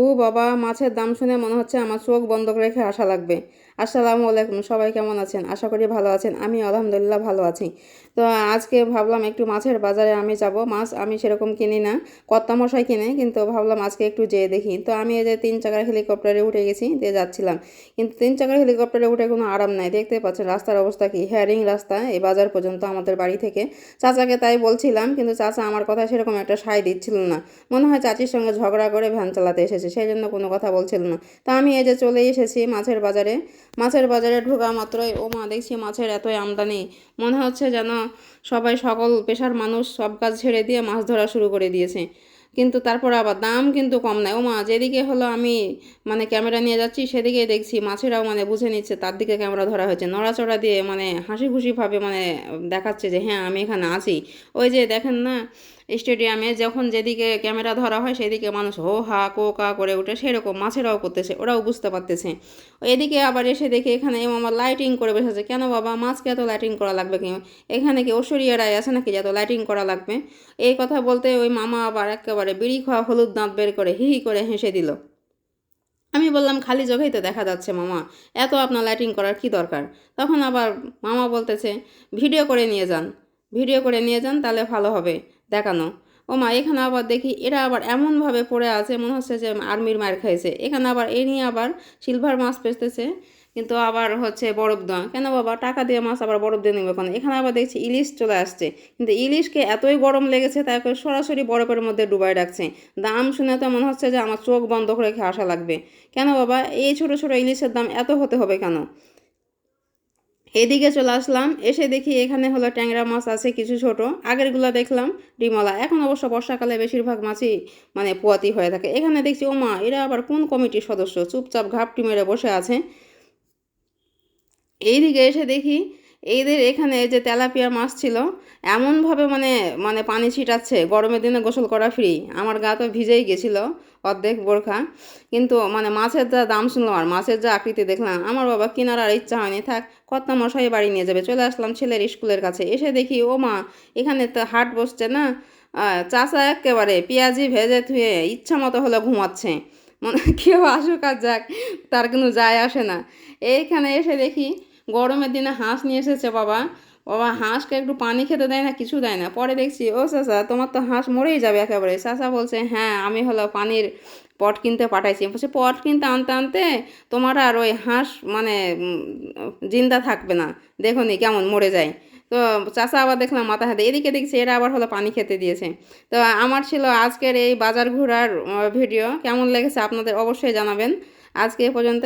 ও বাবা, মাছের দাম শুনে মনে হচ্ছে আমার চোখ বন্ধ রেখে আসা লাগবে। আসসালামু আলাইকুম, সবাই কেমন আছেন? আশা করি ভালো আছেন। আমি আলহামদুলিল্লাহ ভালো আছি। তো আজকে ভাবলাম একটু মাছের বাজারে আমি যাব। মাছ আমি সেরকম কিনি না, কর্তামশাই কিনে, কিন্তু ভাবলাম আজকে একটু যেয়ে দেখি। তো আমি এই যে 3 চাকার হেলিকপ্টারে উঠে গেছি, দিয়ে যাচ্ছিলাম। কিন্তু 3 চাকার হেলিকপ্টারে উঠে কোনো আরাম নাই, দেখতে পাচ্ছেন রাস্তার অবস্থা কি, হ্যারিং রাস্তা এই বাজার পর্যন্ত আমাদের বাড়ি থেকে। চাচাকে তাই বলছিলাম, কিন্তু চাচা আমার কথা সেরকম একটা সায় দিচ্ছিল না। মনে হয় চাচির সঙ্গে ঝগড়া করে ভ্যান চালাতে এসেছে, সেই জন্য কোনো কথা বলছিল না। তা আমি এই যে চলে এসেছি মাছের বাজারে। মাছের বাজারে ঢোকা মাত্রই ও মা, দেখছি মাছের এতই আমদানি, মনে হচ্ছে যেন সবাই সকল পেশার মানুষ সব কাজ ছেড়ে দিয়ে মাছ ধরা শুরু করে দিয়েছে। কিন্তু তারপর আবার দাম কিন্তু কম নাই। ও মা, যেদিকে হলো আমি ক্যামেরা নিয়ে যাচ্ছি সেদিকে দেখছি মাছেরাও বুঝে নিচ্ছে তার দিকে ক্যামেরা ধরা হয়েছে, নড়াচড়া দিয়ে হাসি খুশিভাবে দেখাচ্ছে যে হ্যাঁ আমি এখানে আছি। ওই যে দেখেন না, স্টেডিয়ামে যখন যেদিকে ক্যামেরা ধরা হয় সেদিকে মানুষ হো হা কো কা করে ওঠে, সেরকম মাছেরাও করতেছে, ওরাও বুঝতে পারতেছে। এদিকে আবার এসে দেখে এখানে আমার লাইটিং করে বসেছে। কেন বাবা, মাছকে এত লাইটিং করা লাগবে কি? এখানে কি ঐশ্বরিয়া রায় আছে নাকি যে এত লাইটিং করা লাগবে? এই কথা বলতে ওই মামা আবার একেবারে বিড়ি খাওয়া হলুদ দাঁত বের করে হি হি করে হেসে দিল। আমি বললাম, খালি চোখেই তো দেখা যাচ্ছে মামা, এত আপনার লাইটিং করার কি দরকার? তখন আবার মামা বলতেছে, ভিডিও করে নিয়ে যান, ভিডিও করে নিয়ে যান, তাহলে ভালো হবে দেখানো। ও মা, এখানে আবার দেখি এরা আবার এমনভাবে পড়ে আছে মনে হচ্ছে যে আর্মির মার খাইছে। এখানে আবার এ নিয়ে আবার সিলভার মাছ পেতেছে, কিন্তু আবার হচ্ছে বরফ দেওয়া। কেন বাবা, টাকা দিয়ে মাছ আবার বরফ দিয়ে নেবে কেন? এখানে আবার দেখছি ইলিশ চলে আসছে, কিন্তু ইলিশকে এতই গরম লেগেছে তাকে সরাসরি বরফের মধ্যে ডুবাই রাখছে। দাম শুনে তো মনে হচ্ছে যে আমার চোখ বন্ধ করে রেখে আসা লাগবে। কেন বাবা, এই ছোট ছোট ইলিশের দাম এত হতে হবে কেন? এদিকে চলে আসলাম, এসে দেখি এখানে হলো ট্যাংরা মাছ আছে কিছু ছোট, আগেরগুলো দেখলাম ডিমলা। এখন অবশ্য বর্ষাকালে বেশিরভাগ মাছই পোয়াতি হয়ে থাকে। এখানে দেখছি ওমা, এরা আবার কোন কমিটির সদস্য, চুপচাপ ঘাপটি মেরে বসে আছে। এইদিকে এসে দেখি এদের এখানে এই যে তেলাপিয়া মাছ ছিল, এমনভাবে পানি ছিটাচ্ছে, গরমের দিনে গোসল করা ফ্রি। আমার গা তো ভিজেই গেছিলো অর্ধেক বোরখা। কিন্তু মাছের যা দাম শুনলাম আর মাছের যা আকৃতি দেখলাম, আমার বাবা কেনার আর ইচ্ছা হয়নি, থাক কর্তা মশাই বাড়ি নিয়ে যাবে। চলে আসলাম ছেলের স্কুলের কাছে, এসে দেখি ও মা, এখানে তো হাট বসছে না। চাচা একেবারে পেঁয়াজি ভেজে থুয়ে ইচ্ছা মতো হলো ঘুমাচ্ছে। কেউ আসুক আর যাক, তার কোনো যায় আসে না। এইখানে এসে দেখি গরমের দিনে হাঁস নিয়ে এসেছে বাবা। বাবা, হাঁসকে একটু পানি খেতে দেয় না, কিছু দেয় না। পরে দেখছি, ও চাচা, তোমার তো হাঁস মরেই যাবে একেবারে। চাচা বলছে, হ্যাঁ আমি হলো পানির পট কিনতে পাঠাইছি। বলছে, পট কিনতে আনতে আনতে তোমার আর ওই হাঁস জিন্দা থাকবে না, দেখো নি কেমন মরে যায়। তো চাচা আবার দেখলাম মাথা হাতে, এদিকে দেখছি এরা আবার হলো পানি খেতে দিয়েছে। তো আমার ছিল আজকের এই বাজার ঘোরার ভিডিও। কেমন লেগেছে আপনাদের অবশ্যই জানাবেন। আজকে এ পর্যন্ত।